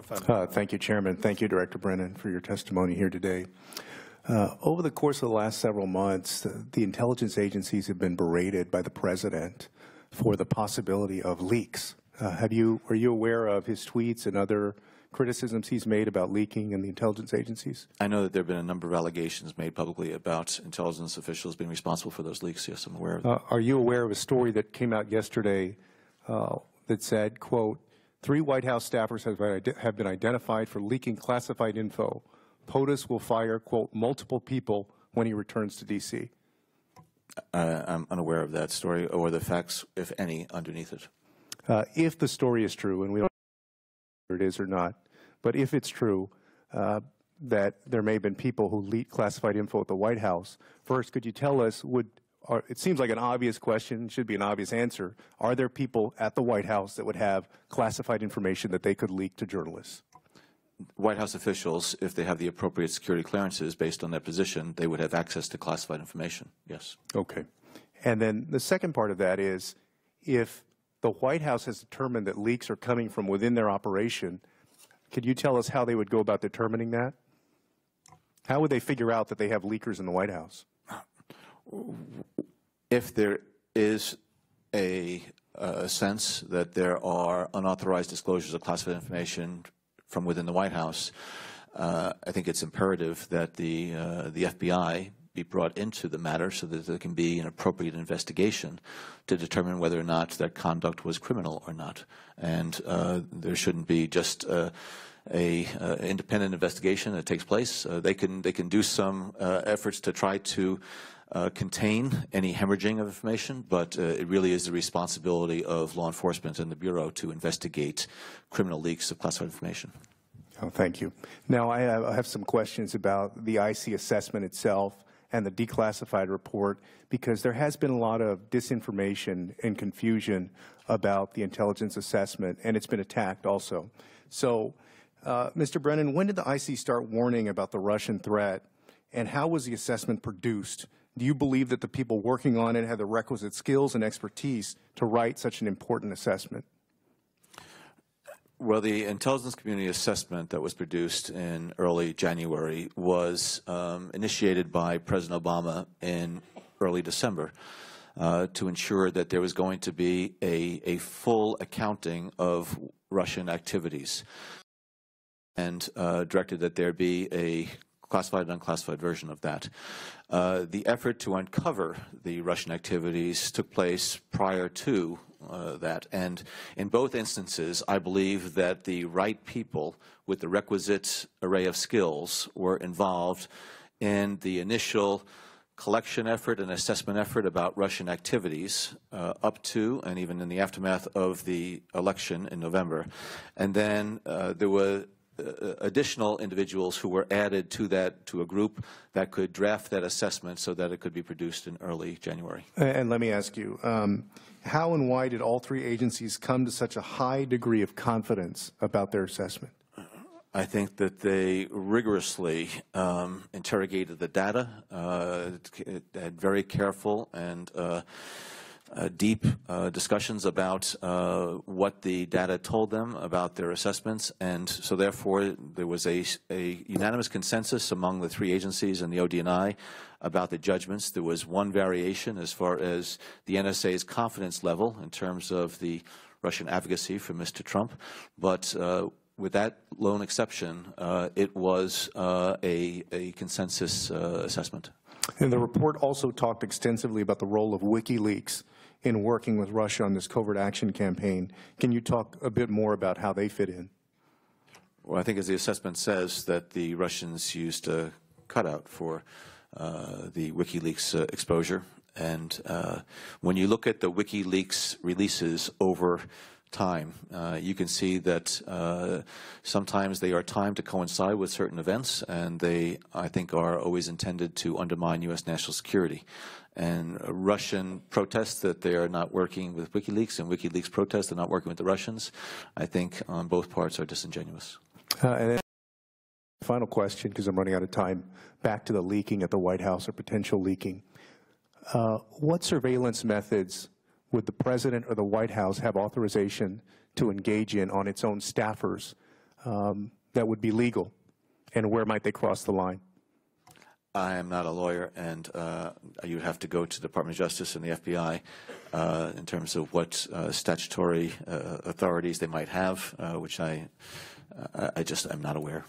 Castro. Thank you, Chairman. Thank you, Director Brennan, for your testimony here today. Over the course of the last several months, the intelligence agencies have been berated by the President for the possibility of leaks. Are you aware of his tweets and other criticisms he's made about leaking in the intelligence agencies? I know that there have been a number of allegations made publicly about intelligence officials being responsible for those leaks. Yes, I'm aware of that. Are you aware of a story that came out yesterday that said, quote, 3 White House staffers have been identified for leaking classified info. POTUS will fire, quote, multiple people when he returns to D.C. I'm unaware of that story or the facts, if any, underneath it. If the story is true, and we don't know whether it is or not, but if it's true that there may have been people who leaked classified info at the White House, first, could you tell us, it seems like an obvious question, should be an obvious answer, are there people at the White House that would have classified information that they could leak to journalists? White House officials, if they have the appropriate security clearances based on their position, they would have access to classified information, yes. Okay. And then the second part of that is, if the White House has determined that leaks are coming from within their operation, could you tell us how they would go about determining that? How would they figure out that they have leakers in the White House? If there is a sense that there are unauthorized disclosures of classified information from within the White House, I think it's imperative that the FBI be brought into the matter so that there can be an appropriate investigation to determine whether or not that conduct was criminal or not. And there shouldn't be just a independent investigation that takes place. They can do some efforts to try to contain any hemorrhaging of information, but it really is the responsibility of law enforcement and the Bureau to investigate criminal leaks of classified information. Oh, thank you. Now, I have some questions about the IC assessment itself and the declassified report, because there has been a lot of disinformation and confusion about the intelligence assessment, and it's been attacked also. So, Mr. Brennan, when did the IC start warning about the Russian threat, and how was the assessment produced? Do you believe that the people working on it had the requisite skills and expertise to write such an important assessment? Well, the intelligence community assessment that was produced in early January was initiated by President Obama in early December to ensure that there was going to be a full accounting of Russian activities, and directed that there be a classified and unclassified version of that. The effort to uncover the Russian activities took place prior to that, and in both instances, I believe that the right people with the requisite array of skills were involved in the initial collection effort and assessment effort about Russian activities up to and even in the aftermath of the election in November. And then there were additional individuals who were added to a group that could draft that assessment so that it could be produced in early January. And let me ask you, how and why did all 3 agencies come to such a high degree of confidence about their assessment? I think that they rigorously interrogated the data, had very careful and deep discussions about what the data told them about their assessments, and so therefore there was a unanimous consensus among the 3 agencies and the ODNI about the judgments. There was one variation as far as the NSA's confidence level in terms of the Russian advocacy for Mr. Trump, but with that lone exception, it was a consensus assessment. And the report also talked extensively about the role of WikiLeaks in working with Russia on this covert action campaign. Can you talk a bit more about how they fit in? Well, I think as the assessment says that the Russians used a cutout for the WikiLeaks exposure. And when you look at the WikiLeaks releases over time, you can see that sometimes they are timed to coincide with certain events, and they, I think, are always intended to undermine U.S. national security. And Russian protests that they are not working with WikiLeaks, and WikiLeaks protests they're not working with the Russians, I think on both parts are disingenuous. And then final question, because I'm running out of time, back to the leaking at the White House or potential leaking. What surveillance methods would the President or the White House have authorization to engage in on its own staffers that would be legal? And where might they cross the line? I am not a lawyer, and you would have to go to the Department of Justice and the FBI in terms of what statutory authorities they might have, which I just am not aware.